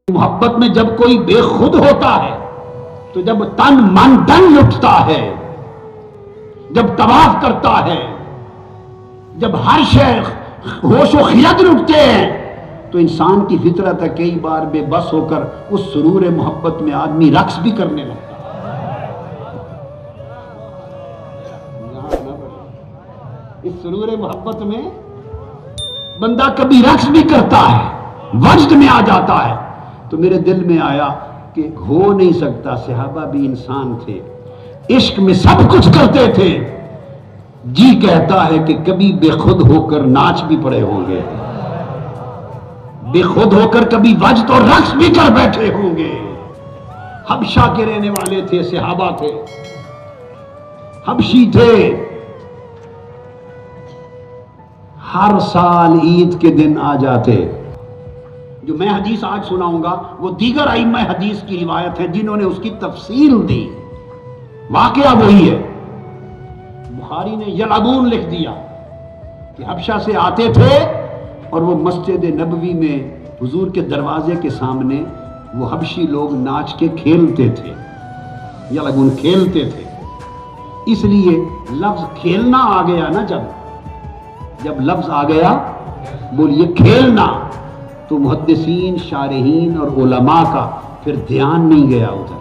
محبت میں جب کوئی بے خود ہوتا ہے تو جب تن من دن لٹتا ہے، جب طواف کرتا ہے، جب ہر شے ہوش و خیرت لٹتے ہیں تو انسان کی فطرت ہے کئی بار بے بس ہو کر اس سرور محبت میں آدمی رقص بھی کرنے لگتا ہے۔ اس سرور محبت میں بندہ کبھی رقص بھی کرتا ہے، وجد میں آ جاتا ہے۔ تو میرے دل میں آیا کہ ہو نہیں سکتا، صحابہ بھی انسان تھے، عشق میں سب کچھ کرتے تھے، جی کہتا ہے کہ کبھی بے خود ہو کر ناچ بھی پڑے ہوں گے، بے خود ہو کر کبھی وجد اور رقص بھی کر بیٹھے ہوں گے۔ حبشہ کے رہنے والے تھے، صحابہ تھے، حبشی تھے، ہر سال عید کے دن آ جاتے۔ جو میں حدیث آج سناؤں گا وہ دیگر ائمہ حدیث کی روایت ہے جنہوں نے اس کی تفصیل دی، واقعہ وہی ہے۔ بخاری نے یلعبون لکھ دیا کہ حبشہ سے آتے تھے اور وہ مسجد نبوی میں حضور کے دروازے کے سامنے وہ حبشی لوگ ناچ کے کھیلتے تھے، یلعبون کھیلتے تھے۔ اس لیے لفظ کھیلنا آ گیا نا، جب لفظ آ گیا بولیے کھیلنا، تو محدثین، شارحین اور علماء کا پھر دھیان نہیں گیا ادھر،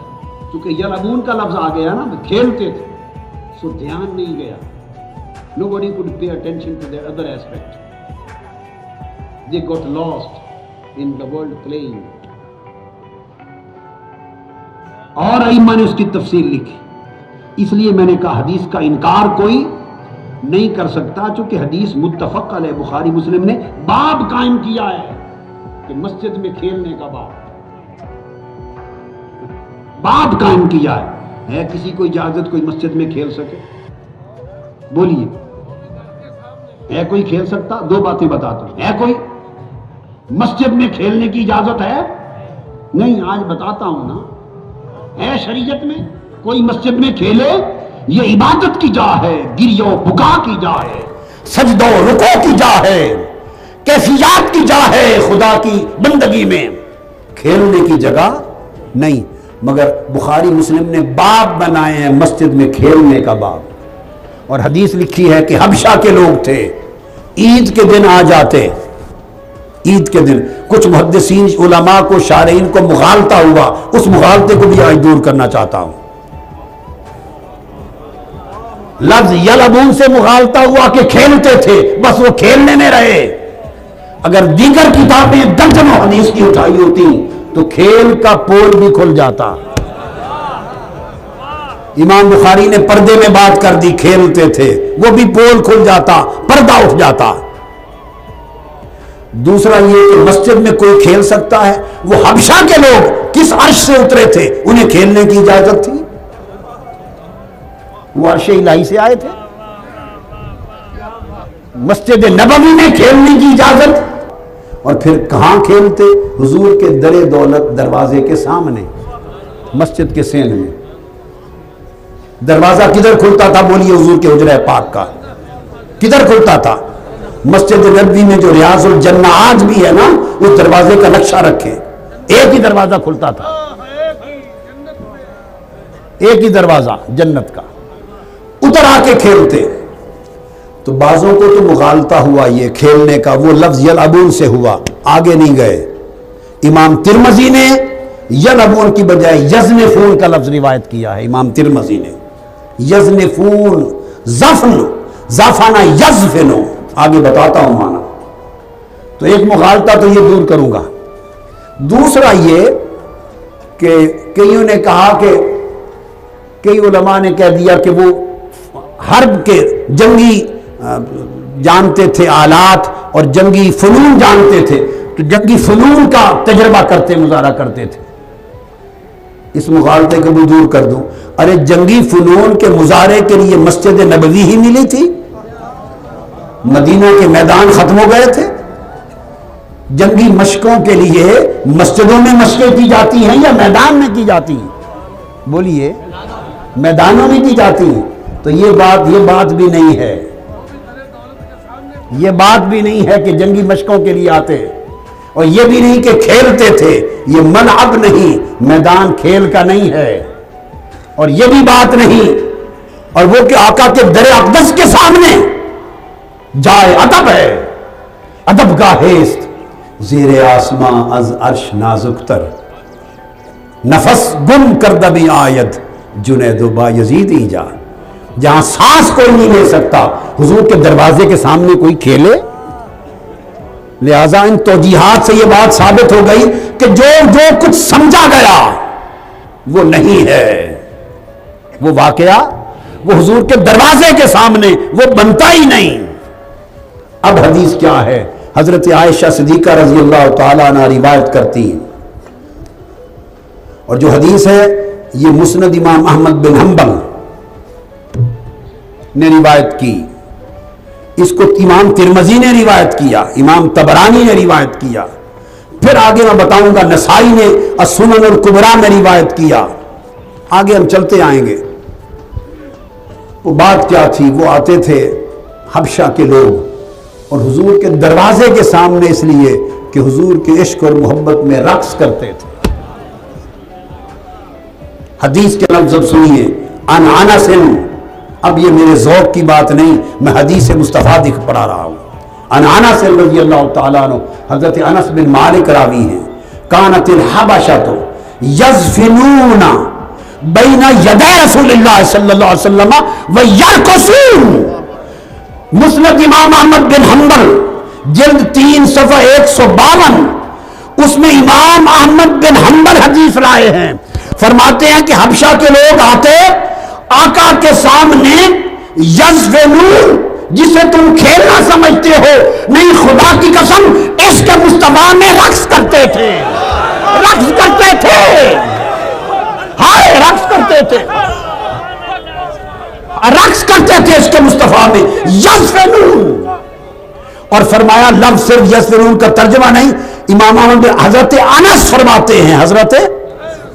کیونکہ یلعبون کا لفظ آ گیا نا، کھیلتے تھے، سو دھیان نہیں گیا۔ Nobody could pay attention to their other aspect. They got lost in the world playing. اور ائمہ نے اس کی تفصیل لکھی۔ اس لیے میں نے کہا حدیث کا انکار کوئی نہیں کر سکتا، چونکہ حدیث متفق علیہ، بخاری مسلم نے باب قائم کیا ہے کہ مسجد میں کھیلنے کا باب قائم کیا ہے کسی کو اجازت کوئی مسجد میں کھیل سکے؟ بولیے، ہے کوئی کھیل سکتا؟ دو باتیں بتاتا ہوں، ہے کوئی مسجد میں کھیلنے کی اجازت ہے؟ نہیں، آج بتاتا ہوں نا، ہے شریعت میں کوئی مسجد میں کھیلے؟ یہ عبادت کی جا ہے، گریہ و بکا کی جا ہے، سجدہ و رکوع کی جا ہے، کیفیات کی جا ہے خدا کی بندگی میں، کھیلنے کی جگہ نہیں۔ مگر بخاری مسلم نے باب بنائے ہیں مسجد میں کھیلنے کا باب، اور حدیث لکھی ہے کہ حبشہ کے لوگ تھے، عید کے دن آ جاتے، عید کے دن کچھ محدثین، علماء کو، شارحین کو مغالطہ ہوا، اس مغالطے کو بھی آج دور کرنا چاہتا ہوں۔ لفظ یلعبون سے مغالطہ ہوا کہ کھیلتے تھے، بس وہ کھیلنے میں رہے۔ اگر دیگر کتابیں درجنوں حدیث کی اٹھائی ہوتی تو کھیل کا پول بھی کھل جاتا۔ امام بخاری نے پردے میں بات کر دی، کھیلتے تھے، وہ بھی پول کھل جاتا، پردہ اٹھ جاتا۔ دوسرا یہ کہ مسجد میں کوئی کھیل سکتا ہے، وہ حبشہ کے لوگ کس عرش سے اترے تھے، انہیں کھیلنے کی اجازت تھی؟ وہ عرش الہی سے آئے تھے۔ مسجد نبوی میں کھیلنے کی اجازت، اور پھر کہاں کھیلتے؟ حضور کے در دولت دروازے کے سامنے، مسجد کے سین میں۔ دروازہ کدھر کھلتا تھا بولیے؟ حضور کے حجرہ پاک کا کدھر کھلتا تھا؟ مسجد نبوی میں جو ریاض الجنہ آج بھی ہے نا، اس دروازے کا نقشہ رکھے، ایک ہی دروازہ کھلتا تھا، ایک ہی دروازہ جنت کا، ادھر آ کے کھیلتے۔ تو بعضوں کو تو مغالطہ ہوا یہ کھیلنے کا، وہ لفظ یلعبون سے ہوا، آگے نہیں گئے۔ امام ترمذی نے یلعبون کی بجائے یزنفون کا لفظ روایت کیا ہے، امام ترمذی نے یزنفون، زفن، زفنا یزفنو، آگے بتاتا ہوں معنی۔ تو ایک مغالطہ تو یہ دور کروں گا۔ دوسرا یہ کہ کئیوں نے کہا کہ کئی علماء نے کہہ دیا کہ وہ حرب کے جنگی جانتے تھے، آلات اور جنگی فنون جانتے تھے، تو جنگی فنون کا تجربہ کرتے، مظاہرہ کرتے تھے۔ اس مغالطے کو بھی دور کر دوں، ارے جنگی فنون کے مظاہرے کے لیے مسجد نبوی ہی ملی تھی، مدینہ کے میدان ختم ہو گئے تھے۔ جنگی مشقوں کے لیے مسجدوں میں مشقیں کی جاتی ہیں یا میدان میں کی جاتی ہیں؟ بولیے، میدانوں میں کی جاتی ہیں۔ تو یہ بات بھی نہیں ہے، یہ بات بھی نہیں ہے کہ جنگی مشقوں کے لیے آتے۔ اور یہ بھی نہیں کہ کھیلتے تھے، یہ ملعب نہیں، میدان کھیل کا نہیں ہے، اور یہ بھی بات نہیں، اور وہ کہ آقا کے در اقدس کے سامنے جائے ادب ہے، ادب کا ہیست زیر آسماں از عرش نازک تر، نفس گم کردہ بھی آید جنید و بایزید ایجاد، جہاں سانس کوئی نہیں لے سکتا حضور کے دروازے کے سامنے کوئی کھیلے؟ لہذا ان توجیحات سے یہ بات ثابت ہو گئی کہ جو کچھ سمجھا گیا وہ نہیں ہے، وہ واقعہ وہ حضور کے دروازے کے سامنے وہ بنتا ہی نہیں۔ اب حدیث کیا ہے؟ حضرت عائشہ صدیقہ رضی اللہ تعالیٰ عنہ روایت کرتی ہیں، اور جو حدیث ہے یہ مسند امام احمد بن حنبل نے روایت کی، اس کو امام ترمذی نے روایت کیا، امام طبرانی نے روایت کیا، پھر آگے میں بتاؤں گا نسائی نے السنن الکبریٰ میں روایت کیا، آگے ہم چلتے آئیں گے۔ وہ بات کیا تھی؟ وہ آتے تھے حبشہ کے لوگ اور حضور کے دروازے کے سامنے اس لیے کہ حضور کے عشق اور محبت میں رقص کرتے تھے۔ حدیث کے لفظ سنیے، عن انس، اب یہ میرے ذوق کی بات نہیں، میں حدیث مصطفیٰ پڑھا رہا ہوں۔ عن انس رضی اللہ تعالیٰ عنہ، حضرت انس بن مالک راوی ہیں، کانت الحبشۃ یزفنون بین یدی رسول اللہ صلی اللہ علیہ وسلم ویرقصون، مسند امام احمد بن حنبل جلد 3 صفحہ 152، اس میں امام احمد بن حنبل حدیث لائے ہیں، فرماتے ہیں کہ حبشہ کے لوگ آتے آقا کے سامنے یزفنون، جسے تم کھیلنا سمجھتے ہو، نہیں خدا کی قسم عشق مصطفیٰ میں رقص کرتے تھے، رقص کرتے تھے، ہائے رقص کرتے تھے، رقص کرتے تھے عشق مصطفیٰ میں، یزفنون۔ اور فرمایا لفظ صرف یزفنون کا ترجمہ نہیں، امام احمد حضرت انس فرماتے ہیں، حضرت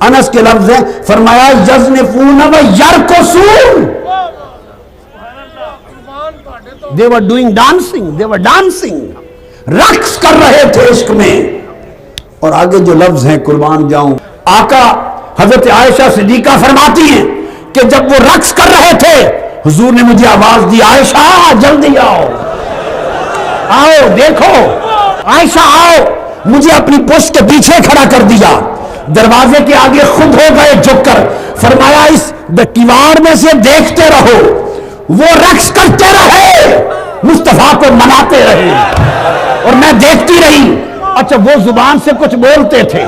انس کے لفظ ہیں، فرمایا یزنفون و یرقصون، they were doing dancing، they were dancing، رقص کر رہے تھے عشق میں۔ اور آگے جو لفظ ہیں قربان جاؤں، آقا حضرت عائشہ صدیقہ فرماتی ہیں کہ جب وہ رقص کر رہے تھے حضور نے مجھے آواز دی، عائشہ جلدی آؤ، آؤ دیکھو، عائشہ آؤ، مجھے اپنی پشت کے پیچھے کھڑا کر دیا، دروازے کے آگے خود ہو گئے جھک کر، فرمایا اس کیوار میں سے دیکھتے رہو، وہ رقص کرتے رہے، مصطفیٰ کو مناتے رہے، اور میں دیکھتی رہی۔ اچھا وہ زبان سے کچھ بولتے تھے،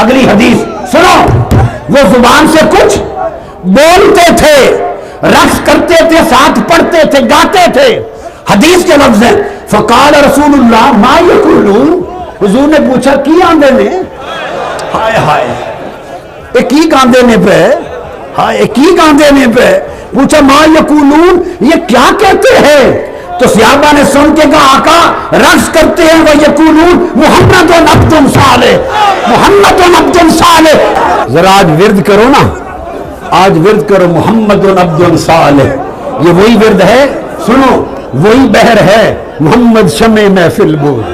اگلی حدیث سنو، وہ زبان سے کچھ بولتے تھے، رقص کرتے تھے، ساتھ پڑھتے تھے، گاتے تھے۔ حدیث کے لفظ ہیں فقال رسول اللہ ما یقولون، حضور نے پوچھا کی آندے نے، ہائے ہائے ایک ہی کاندے نے پہ، ہائے ایک ہی کاندے نے پہ، پوچھا ما یقولون، یہ کیا کہتے ہیں؟ تو صحابہ نے سن کے کہا آقا رقص کرتے ہیں، وہ یقولون محمد عبد صالح، محمد عبد صالح۔ ذرا آج ورد کرو نا، آج ورد کرو محمد عبد صالح، یہ وہی ورد ہے، سنو وہی بہر ہے محمد شمع محفل بود،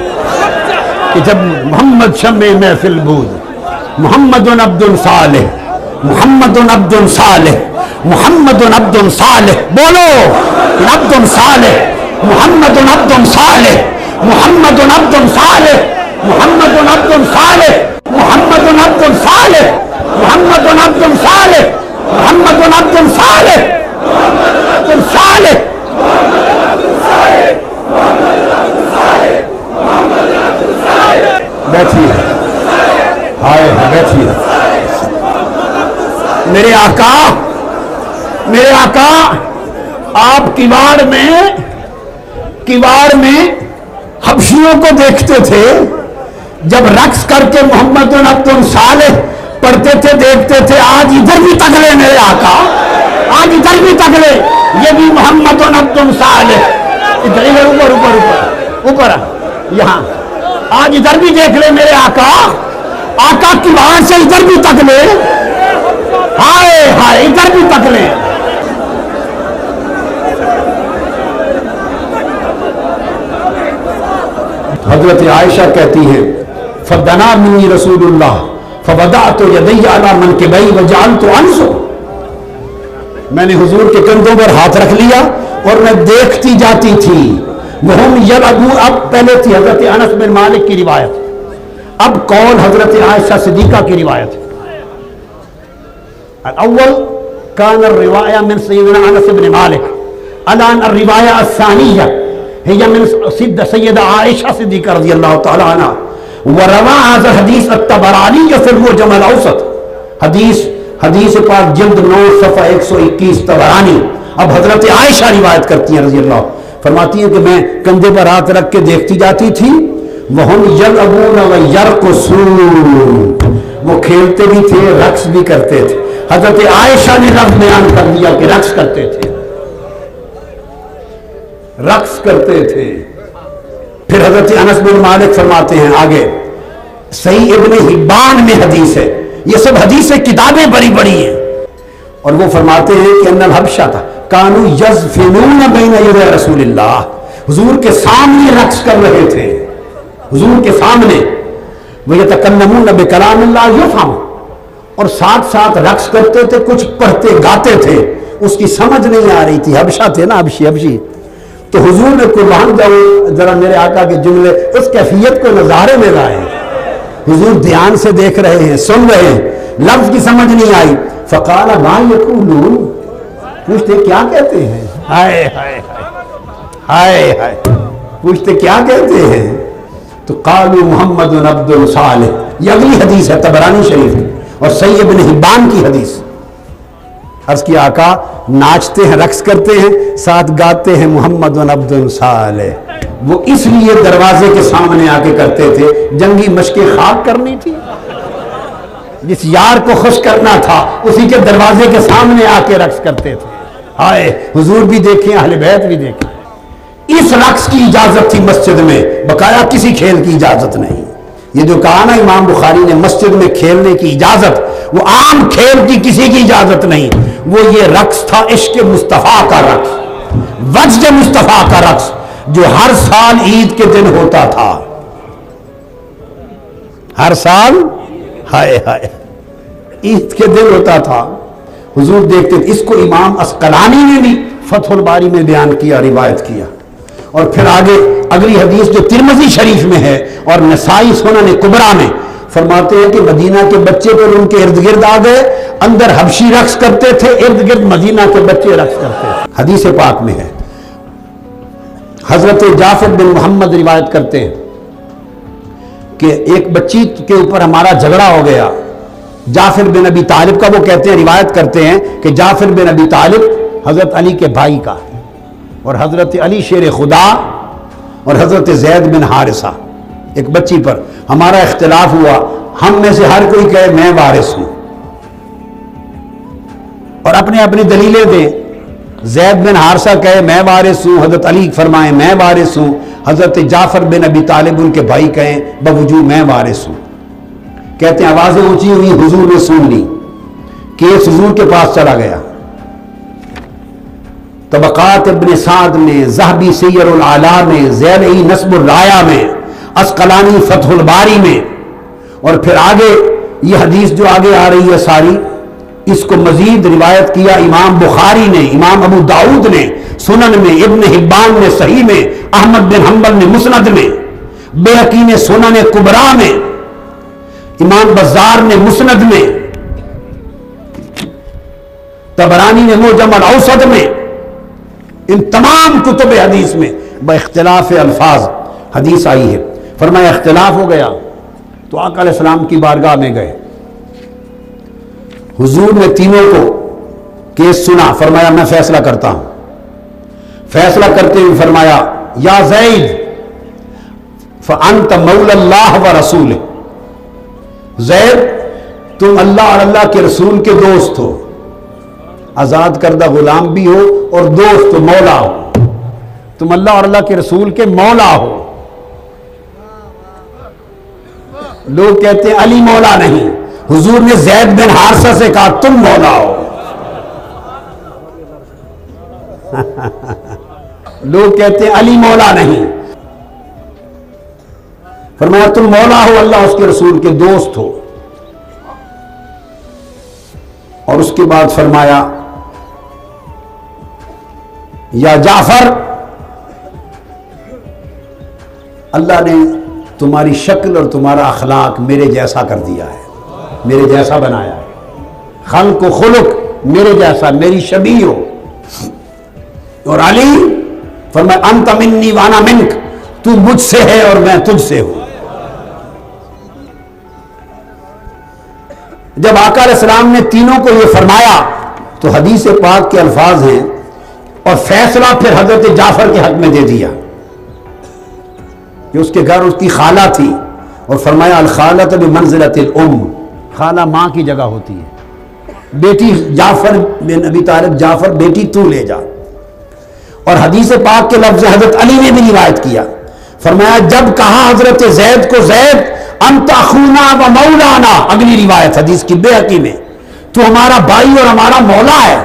کہ جب محمد شمع محفل بود، محمد عبد صالح، محمد عبد صالح، محمد عبد صالح، بولو عبد صالح، محمد عبد صالح، محمد عبد صالح، محمد عبد صالح، محمد عبد صالح، محمد عبد صالح، محمد عبد صالح، عبد صالح، بیٹھیے، ہائے بیٹھیے۔ میرے آقا، میرے آقا آپ کیوار میں حبشیوں کو دیکھتے تھے، جب رقص کر کے محمد عبد صالح پڑھتے تھے دیکھتے تھے، آج ادھر بھی تگلے میرے آقا، آج ادھر بھی تگلے، یہ بھی محمد عبد صالح، ادھر اوپر اوپر اوپر اوپر یہاں، آج ادھر بھی دیکھ لے میرے آقا، آقا کیوار سے ادھر بھی تگلے، ہائے ہائے ادھر بھی تگلے۔ حضرت عائشہ کہتی ہیں فدنا منی رسول اللہ فوضعت یدی علی منکبی وجعلت انظر، میں نے حضور کے کندھوں پر ہاتھ رکھ لیا اور میں دیکھتی جاتی تھی. وہم یلعبون، اب پہلے تھی حضرت انس بن مالک کی روایت، اب قول حضرت عائشہ صدیقہ کی روایت. الاول كان الرواية من سيدنا انس بن مالك، الان الرواية الثانية هي من سيدة عائشة صديقة رضي الله تعالى عنها. وروى هذا الحديث الطبراني في المعجم الاوسط، حدیث پاک جلد 9 صفحہ 121 طبرانی. اب حضرت عائشہ روایت کرتی ہیں رضی اللہ، فرماتی ہیں کہ میں کندھے پر ہاتھ رکھ کے دیکھتی جاتی تھی. وہم یلعبون ویرقصون، وہ کھیلتے بھی تھے رقص بھی کرتے تھے. حضرت عائشہ نے لفظ بیان کر دیا کہ رقص کرتے تھے، رقص کرتے تھے. پھر حضرت انس بن مالک فرماتے ہیں آگے، صحیح ابن حبان میں حدیث ہے، یہ سب حدیث کتابیں بڑی بڑی ہیں، اور وہ فرماتے ہیں کہ ان الحبشہ تھا کانو یزفنون بین یدی رسول اللہ، حضور کے سامنے رقص کر رہے تھے، حضور کے سامنے. وَيَتَكَلَّمُونَ بِكَلَامِ اللَّهِ يُفْهَمُ، اور ساتھ ساتھ رقص کرتے تھے، کچھ پڑھتے گاتے تھے، اس کی سمجھ نہیں آ رہی تھی. حبشہ تھے نا، حبشی. تو حضور نے قربان جاؤ ذرا میرے آقا کے جملے اس کیفیت کو نظارے میں لائے. حضور دھیان سے دیکھ رہے ہیں، سن رہے ہیں، لفظ کی سمجھ نہیں آئی. فقال ما یقولون، پوچھتے کیا کہتے ہیں، ہائے ہائے ہائے ہائے، پوچھتے کیا کہتے ہیں. تو قالوا محمد عبد صالح، یہ اگلی حدیث ہے طبرانی شریف کی اور صحیح ابن حبان کی حدیث. عرض کی آقا ناچتے ہیں، رقص کرتے ہیں، ساتھ گاتے ہیں محمد عبد صالح. وہ اس لیے دروازے کے سامنے آ کے کرتے تھے، جنگی مشقیں خاک کرنی تھی، جس یار کو خوش کرنا تھا اسی کے دروازے کے سامنے آ کے رقص کرتے تھے. ہائے، حضور بھی دیکھیں، اہل بیت بھی دیکھیں. اس رقص کی اجازت تھی مسجد میں، بقایا کسی کھیل کی اجازت نہیں. یہ جو کہا نا امام بخاری نے مسجد میں کھیلنے کی اجازت، وہ عام کھیل کی کسی کی اجازت نہیں، وہ یہ رقص تھا عشق مصطفیٰ کا رقص، وجد مصطفیٰ کا رقص، جو ہر سال عید کے دن ہوتا تھا. ہر سال ہائے ہائے عید کے دن ہوتا تھا. حضور دیکھتے تھے. اس کو امام اسقلانی نے بھی فتح الباری میں بیان کیا، روایت کیا. اور پھر آگے اگلی حدیث جو ترمذی شریف میں ہے اور نسائی سنن کبریٰ میں، فرماتے ہیں کہ مدینہ کے بچے پر ان کے ارد گرد آ گئے، اندر حبشی رقص کرتے تھے، ارد گرد مدینہ کے بچے رقص کرتے تھے. حدیث پاک میں ہے. حضرت جعفر بن محمد روایت کرتے ہیں کہ ایک بچی کے اوپر ہمارا جھگڑا ہو گیا. جعفر بن ابی طالب کا، وہ کہتے ہیں، روایت کرتے ہیں کہ جعفر بن ابی طالب حضرت علی کے بھائی کا، اور حضرت علی شیر خدا اور حضرت زید بن حارثہ، ایک بچی پر ہمارا اختلاف ہوا. ہم میں سے ہر کوئی کہے میں وارث ہوں اور اپنے اپنی دلیلیں دیں. زید بن حارثہ کہے میں وارث ہوں، حضرت علی فرمائیں میں وارث ہوں، حضرت جعفر بن ابی طالب ان کے بھائی کہیں بوجود میں وارث ہوں. کہتے ہیں آوازیں اونچی ہوئی، حضور نے سن لی، کیس حضور کے پاس چلا گیا. طبقات ابن سعد میں، ذہبی سیر العلا میں، ذیلی نصب الرایہ میں، اسقلانی فتح الباری میں، اور پھر آگے یہ حدیث جو آگے آ رہی ہے ساری، اس کو مزید روایت کیا امام بخاری نے، امام ابو داؤد نے سنن میں، ابن حبان نے صحیح میں، احمد بن حنبل نے مسند میں، بیہقی نے سنن کبریٰ میں، امام بزار نے مسند میں، طبرانی نے معجم الاوسط میں، ان تمام کتب حدیث میں باختلاف الفاظ حدیث آئی ہے. فرمایا اختلاف ہو گیا تو آقا علیہ السلام کی بارگاہ میں گئے. حضور نے تینوں کو کیس سنا، فرمایا میں فیصلہ کرتا ہوں. فیصلہ کرتے ہوئے فرمایا یا زید فانت مولا اللہ و رسول، زید تم اللہ اور اللہ کے رسول کے دوست ہو، آزاد کردہ غلام بھی ہو اور دوست ہو، مولا ہو. تم اللہ اور اللہ کے رسول کے مولا ہو. لوگ کہتے ہیں علی مولا نہیں، حضور نے زید بن حارثہ سے کہا تم مولا ہو. لوگ کہتے ہیں علی مولا نہیں. فرمایا تم مولا ہو، اللہ اس کے رسول کے دوست ہو. اور اس کے بعد فرمایا یا جعفر، اللہ نے تمہاری شکل اور تمہارا اخلاق میرے جیسا کر دیا ہے، میرے جیسا بنایا ہے. خلق و خلق میرے جیسا، میری شبیہ ہو. اور علی فرمایا انت منی وانا منک، تو مجھ سے ہے اور میں تجھ سے ہوں. جب آقا علیہ السلام نے تینوں کو یہ فرمایا تو حدیث پاک کے الفاظ ہیں اور فیصلہ پھر حضرت جعفر کے حق میں دے دیا کہ اس کے گھر اس کی خالہ تھی، اور فرمایا الخالۃ بمنزلۃ الام، خالہ ماں کی جگہ ہوتی ہے. بیٹی جعفر بن ابی طالب، جعفر بیٹی تو لے جا. اور حدیث پاک کے لفظ حضرت علی نے بھی روایت کیا، فرمایا جب کہا حضرت زید کو زید انت اخونا و مولانا، اگلی روایت حدیث کی بیہقی میں، تو ہمارا بھائی اور ہمارا مولا ہے.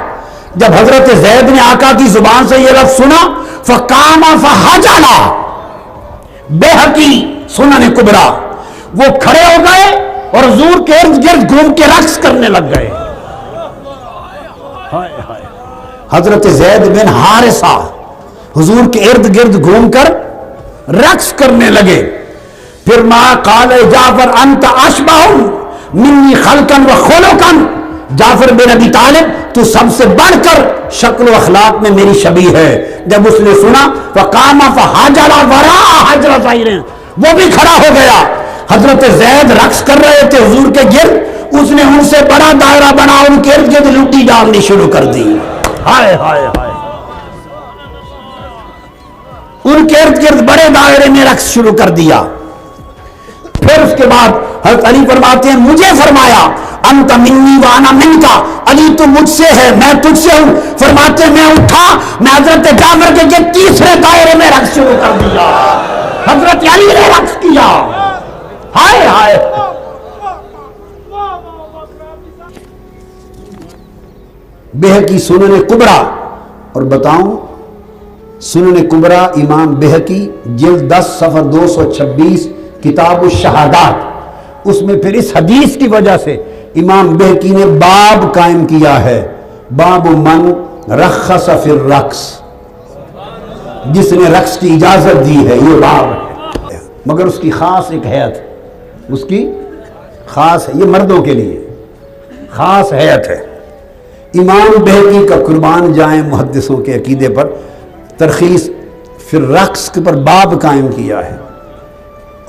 جب حضرت زید نے آقا کی زبان سے یہ لفظ سنا فقام فحجلا، بیہقی سنن کبریٰ، وہ کھڑے ہو گئے اور حضور کے ارد گرد گھوم کے رقص کرنے لگ گئے. حضرت زید بن حارثہ حضور کے ارد گرد گھوم کر رقص کرنے لگے. پھر ما قال جعفر انت اشبہ منی خلقا و خلقا، جعفر بن ابی طالب تو سب سے بڑھ کر شکل و اخلاق میں میری شبیہ ہے. جب اس نے سنا فقام فحجر وراء حجر ظاہر، وہ بھی کھڑا ہو گیا. حضرت زید رقص کر رہے تھے حضور کے گرد، اس نے ان سے بڑا دائرہ بنا ان کے ارد گرد لوٹی ڈالنی شروع کر دی. ہائے ہائے ہائے، ان کے ارد گرد بڑے دائرے میں رقص شروع کر دیا. پھر اس کے بعد حضرت علی فرماتے ہیں مجھے فرمایا انت منی وانا منکا، علی تو مجھ سے ہے میں تجھ سے ہوں. فرماتے میں اٹھا، میں حضرت جعفر کے تیسرے دائرے میں رقص شروع کر دیا. حضرت علی نے رقص کیا. ہائے ہائے. بیہقی سنن کبریٰ، اور بتاؤں سنن کبریٰ امام بیہقی جلد 10 صفحہ 226 کتاب الشہادات، اس میں پھر اس حدیث کی وجہ سے امام بیہقی نے باب قائم کیا ہے، باب من رخص فی الرقص، جس نے رقص کی اجازت دی ہے، یہ باب ہے. مگر اس کی خاص ایک حیت، اس کی خاص ہے، یہ مردوں کے لیے خاص حیت ہے. امام بیہقی کا قربان جائیں محدثوں کے عقیدے پر ترخیص فی الرقص کے پر باب قائم کیا ہے.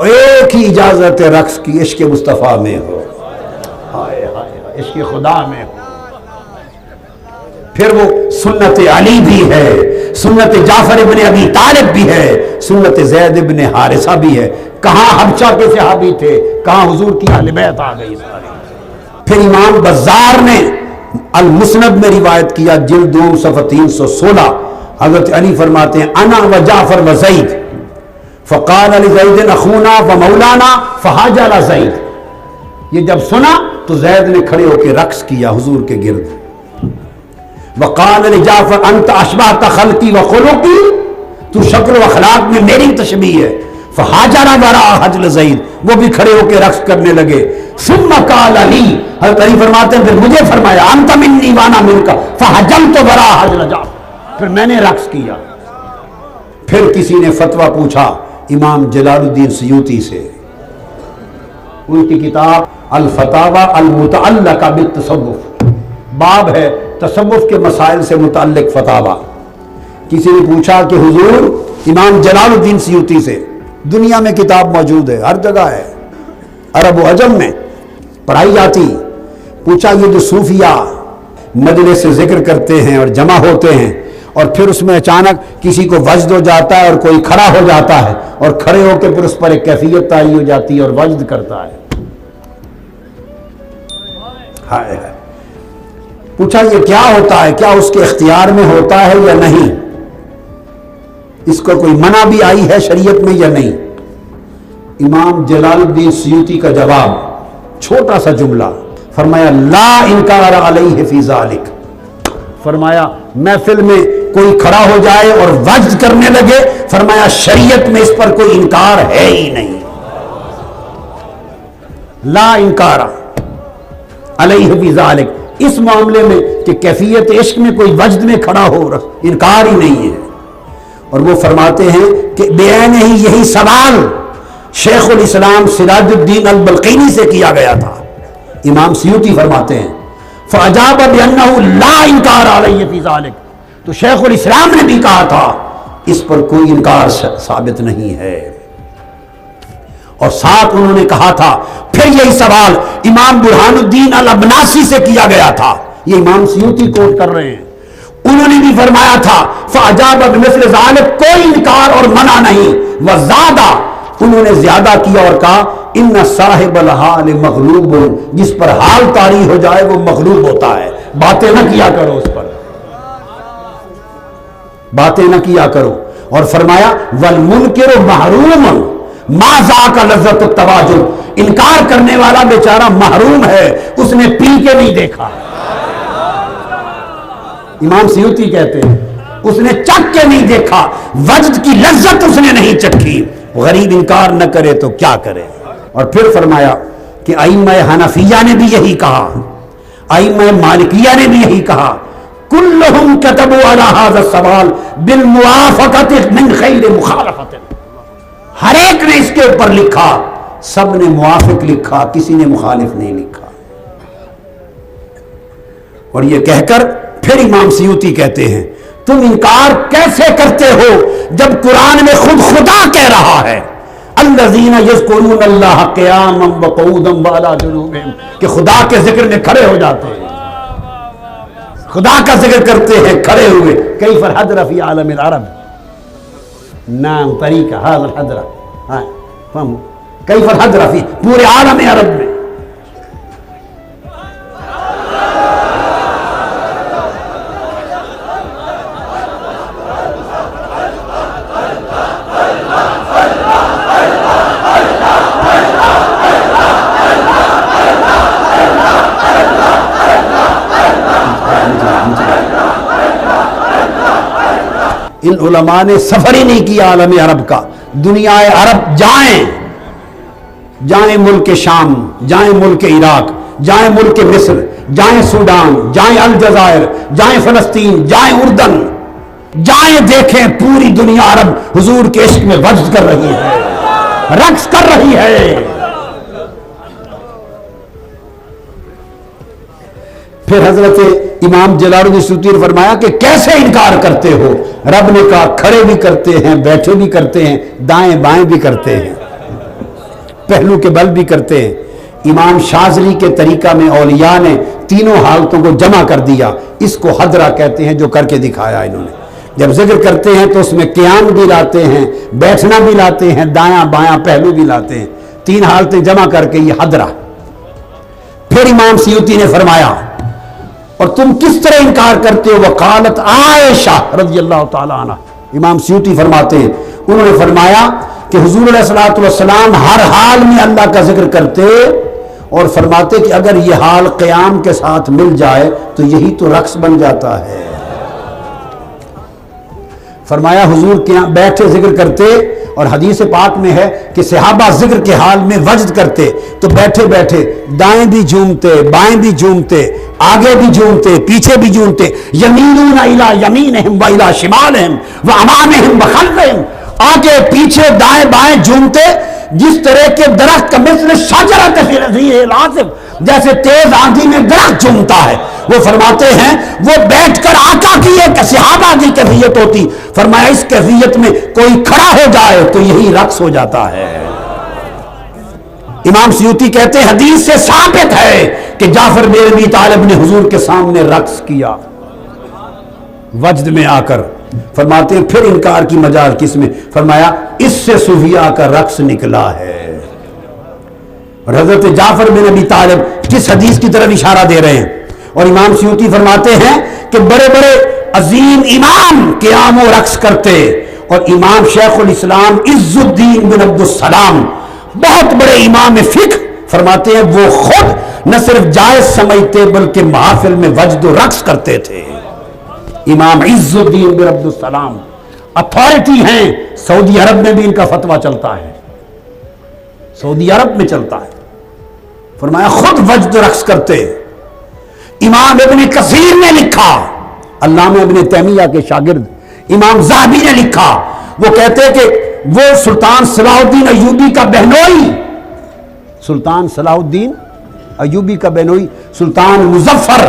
ایک ہی اجازت رقص کی عشق مصطفیٰ میں ہو، عشق خدا میں ہو. پھر وہ سنت علی بھی ہے، سنت جعفر ابن ابی طالب بھی ہے، سنت زید ابن حارثہ بھی ہے. کہاں حبشہ کے صحابی تھے، کہاں حضور کی اہل بیت آ گئی ساری. پھر امام بزار نے المسند میں روایت کیا جلد 2 صفحہ 316، حضرت علی فرماتے ہیں انا و جعفر و زید فقال لزید اخونا و مولانا فحجل زید. یہ جب سنا تو زید نے کھڑے ہو کے رقص کیا حضور کے گرد. وقال لجعفر انت اشبہت خلقی و خلقی، تو شکل و اخلاق میں میری تشبیہ ہے. فحجر وراء حجر زید، وہ بھی کھڑے ہو کے رقص کرنے لگے. ثم قال علی، حضرت علی فرماتے ہیں پھر مجھے فرمایا انت منی وانا منکا فحجلت وراء حجر جعفر، پھر میں نے رقص کیا. پھر کسی نے فتویٰ پوچھا امام جلال الدین سیوطی سے، ان کی کتاب الفتاوی المتعلقہ بالتصوف، باب ہے تصوف کے مسائل سے متعلق فتاوی. کسی نے پوچھا کہ حضور امام جلال الدین سیوطی سے، دنیا میں کتاب موجود ہے، ہر جگہ ہے، عرب و عجم میں پڑھائی جاتی. پوچھا یہ جو صوفیہ مجلس سے ذکر کرتے ہیں اور جمع ہوتے ہیں اور پھر اس میں اچانک کسی کو وجد ہو جاتا ہے اور کوئی کھڑا ہو جاتا ہے اور کھڑے ہو کے پھر اس پر ایک کیفیت طاری ہو جاتی ہے اور وجد کرتا ہے. پوچھا یہ کیا ہوتا ہے، کیا اس کے اختیار میں ہوتا ہے یا نہیں، اس کو کوئی منع بھی آئی ہے شریعت میں یا نہیں. امام جلال الدین سیوطی کا جواب چھوٹا سا جملہ، فرمایا لا انکار علیہ فی ذالک. فرمایا محفل میں کوئی کھڑا ہو جائے اور وجد کرنے لگے، فرمایا شریعت میں اس پر کوئی انکار ہے ہی نہیں. لا انکار علیہ فی ذالک، اس معاملے میں کہ کیفیت عشق میں کوئی وجد میں کھڑا ہو، انکار ہی نہیں ہے۔ اور وہ فرماتے ہیں کہ بعین ہی یہی سوال شیخ الاسلام سراج الدین البلقینی سے کیا گیا تھا۔ امام سیوطی فرماتے ہیں فَأَجَابَ بِأَنَّهُ لَا إِنْكَارَ عَلَيَّ فِي ذَلِكَ، تو شیخ الاسلام نے بھی کہا تھا اس پر کوئی انکار ثابت نہیں ہے۔ اور ساتھ انہوں نے کہا تھا پھر یہی سوال امام برہان الدین الابناسی سے کیا گیا تھا، یہ امام سیوطی کوٹ کر رہے ہیں، انہوں نے بھی فرمایا تھا فَأَجَابَ بِمِثْلِ ذَلِكَ، کوئی انکار اور منع نہیں، وَزَادَ، انہوں نے زیادہ کیا اور کہا ان صاحب الحال مغلوب، جس پر حال طاری ہو جائے وہ مغلوب ہوتا ہے، باتیں نہ کیا کرو اس پر، باتیں نہ کیا کرو۔ اور فرمایا والمنکر محروم ما ذاک لذت التواجد، انکار کرنے والا بیچارہ محروم ہے، اس نے پی کے نہیں دیکھا۔ امام سیوطی کہتے ہیں اس نے چکھ کے نہیں دیکھا، وجد کی لذت اس نے نہیں چکھی، غریب انکار نہ کرے تو کیا کرے۔ اور پھر فرمایا کہ ائمہ حنفیہ نے بھی یہی کہا، ائمہ مالکیہ نے بھی یہی کہا کلہم کتبوا علی ھذا السوال بالموافقۃ من غیر مخالفۃ، ہر ایک نے اس کے اوپر لکھا، سب نے موافق لکھا، کسی نے مخالف نہیں لکھا۔ اور یہ کہہ کر پھر امام سیوطی کہتے ہیں تم انکار کیسے کرتے ہو جب قرآن میں خود خدا کہہ رہا ہے الذین یذکرون اللہ قیاما وقعودا وعلی جنوبہم، کہ خدا کے ذکر میں کھڑے ہو جاتے ہیں، خدا کا ذکر کرتے ہیں کھڑے ہوئے۔ کیف الحضر فی عالم العرب، نام طریقہ حاضر الحضر، ہاں فہمو کیف الحضر فی پورے عالم عرب میں۔ ان علماء نے سفر ہی نہیں کیا عالم عرب کا، دنیا عرب جائیں ملک شام، جائیں ملک عراق، جائیں ملک مصر، جائیں سوڈان، جائیں الجزائر، جائیں فلسطین، جائیں اردن، جائیں دیکھیں پوری دنیا عرب حضور کے عشق میں وجد کر رہی ہے، رقص کر رہی ہے۔ پھر حضرت امام جلال الدین سیوطی نے فرمایا کہ کیسے انکار کرتے ہو؟ رب نے کہا کھڑے بھی کرتے ہیں، بیٹھے بھی کرتے ہیں، دائیں بائیں بھی کرتے ہیں، پہلو کے بل بھی کرتے ہیں۔ امام شاذلی کے طریقہ میں اولیاء نے تینوں حالتوں کو جمع کر دیا، اس کو حضرہ کہتے ہیں جو کر کے دکھایا انہوں نے۔ جب ذکر کرتے ہیں تو اس میں قیام بھی لاتے ہیں، بیٹھنا بھی لاتے ہیں، دایاں بایاں پہلو بھی لاتے ہیں، تین حالتیں جمع کر کے یہ حضرہ۔ پھر امام سیوطی نے فرمایا اور تم کس طرح انکار کرتے ہو؟ وقالت عائشہ رضی اللہ تعالیٰ عنہ، امام سیوطی فرماتے ہیں انہوں نے فرمایا کہ حضور علیہ الصلوۃ والسلام ہر حال میں اللہ کا ذکر کرتے اور فرماتے کہ اگر یہ حال قیام کے ساتھ مل جائے تو یہی تو رقص بن جاتا ہے۔ فرمایا حضور کے بیٹھے ذکر کرتے، اور حدیث پاک میں ہے کہ صحابہ ذکر کے حال میں وجد کرتے تو بیٹھے بیٹھے دائیں بھی جھومتے، بائیں بھی جھومتے، آگے بھی جھومتے، پیچھے بھی جھومتے، یمینون الی یمینہم و الی شمالہم و امامہم و خلفہم، آگے پیچھے دائیں بائیں جھومتے، جس طرح کے درخت کا مثل شجرۃ فی الربیع العاصف، جیسے تیز آندھی میں درخت جھومتا ہے۔ وہ فرماتے ہیں وہ بیٹھ کر آقا کی ایک صحابہ کی کیفیت ہوتی، فرمایا اس کیفیت میں کوئی کھڑا ہو جائے تو یہی رقص ہو جاتا ہے۔ امام سیوطی کہتے ہیں حدیث سے ثابت ہے کہ جعفر بن ابی طالب نے حضور کے سامنے رقص کیا وجد میں آ کر۔ فرماتے ہیں پھر انکار کی مجال کس میں؟ فرمایا اس سے صوفیاء کا رقص نکلا ہے۔ اور حضرت جعفر بن ابی طالب کس حدیث کی طرف اشارہ دے رہے ہیں؟ اور امام سیوطی فرماتے ہیں کہ بڑے بڑے عظیم امام قیام و رقص کرتے، اور امام شیخ الاسلام عز الدین بن عبد السلام بہت بڑے امام فقہ فرماتے ہیں وہ خود نہ صرف جائز سمجھتے بلکہ محافل میں وجد و رقص کرتے تھے۔ امام عز الدین بن عبد السلام اتھارٹی ہیں، سعودی عرب میں بھی ان کا فتویٰ چلتا ہے، سعودی عرب میں چلتا ہے۔ فرمایا خود وجد رقص کرتے. امام ابن کثیر نے لکھا، علامہ ابن تیمیہ کے شاگرد امام ذہبی نے لکھا، وہ کہتے کہ وہ سلطان صلاح الدین ایوبی کا بہنوئی، سلطان صلاح الدین ایوبی کا بہنوئی سلطان مظفر،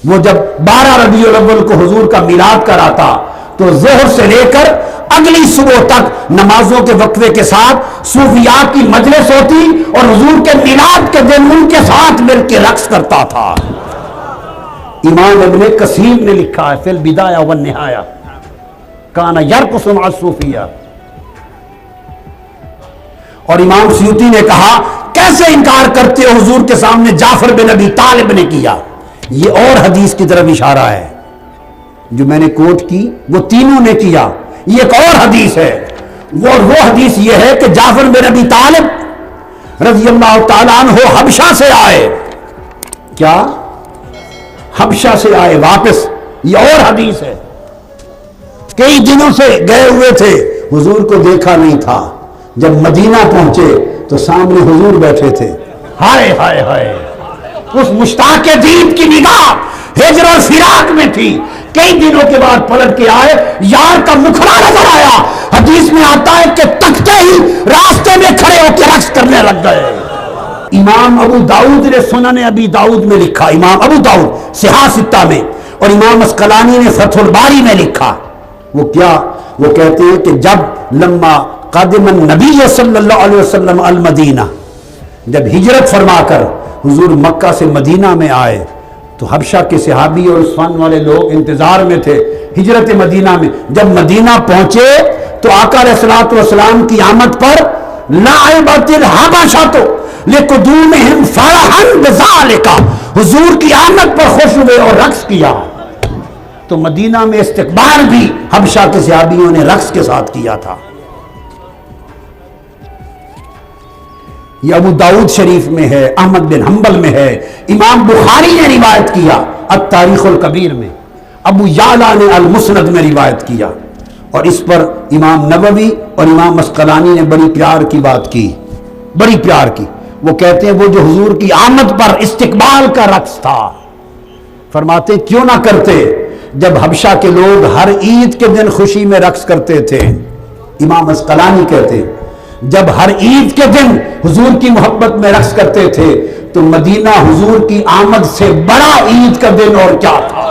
وہ جب 12 ربیع الاول کو حضور کا میلاد کراتا تو ظہر سے لے کر اگلی صبح تک نمازوں کے وقفے کے ساتھ صوفیاء کی مجلس ہوتی اور حضور کے میلاد کے دن ان کے ساتھ مل کے رقص کرتا تھا. امام ابن کثیر نے لکھا ہے فی البدایہ والنہایہ کان یرقص مع الصوفیہ. اور امام سیوطی نے کہا کیسے انکار کرتے ہو حضور کے سامنے جعفر بن ابی طالب نے کیا. یہ اور حدیث کی طرف اشارہ ہے جو میں نے کوٹ کی، وہ تینوں نے کیا. یہ ایک اور حدیث ہے، وہ حدیث یہ ہے کہ جعفر بن ابی طالب رضی اللہ تعالیٰ عنہ حبشہ سے آئے. کیا؟ حبشہ سے آئے واپس. یہ اور حدیث ہے. کئی دنوں سے گئے ہوئے تھے، حضور کو دیکھا نہیں تھا. جب مدینہ پہنچے تو سامنے حضور بیٹھے تھے. ہائے ہائے ہائے، اس مشتاق دین کی نگاہ ہجر اور فراق میں تھی. کئی دنوں کے بعد پلٹ کے آئے، یار کا مکھڑا نظر آیا. حدیث میں آتا ہے کہ تکتے ہی راستے میں کھڑے ہو کے رقص کرنے لگ گئے. امام ابو داؤد نے سنن ابی داؤد میں لکھا، امام ابو داؤد صحاح ستہ میں، اور امام اسقلانی نے فتح الباری میں لکھا. وہ کیا؟ وہ کہتے ہیں کہ جب لما قادم النبی صلی اللہ علیہ وسلم المدینہ، جب ہجرت فرما کر حضور مکہ سے مدینہ میں آئے تو حبشہ کے صحابی اور عثمان والے لوگ انتظار میں تھے ہجرت مدینہ میں. جب مدینہ پہنچے تو آقا علیہ الصلوۃ والسلام کی آمد پر لعبت الحبشۃ لقدومہم فرحا بذالک، حضور کی آمد پر خوش ہوئے اور رقص کیا. تو مدینہ میں استقبال بھی حبشہ کے صحابیوں نے رقص کے ساتھ کیا تھا. یہ ابو داؤد شریف میں ہے، احمد بن حنبل میں ہے، امام بخاری نے روایت کیا التاریخ الکبیر میں، ابو یعلا نے المسند میں روایت کیا. اور اس پر امام نووی اور امام اسقلانی نے بڑی پیار کی بات کی، بڑی پیار کی. وہ کہتے ہیں وہ جو حضور کی آمد پر استقبال کا رقص تھا، فرماتے کیوں نہ کرتے جب حبشہ کے لوگ ہر عید کے دن خوشی میں رقص کرتے تھے. امام اسقلانی کہتے ہیں جب ہر عید کے دن حضور کی محبت میں رقص کرتے تھے تو مدینہ حضور کی آمد سے بڑا عید کا دن اور کیا تھا.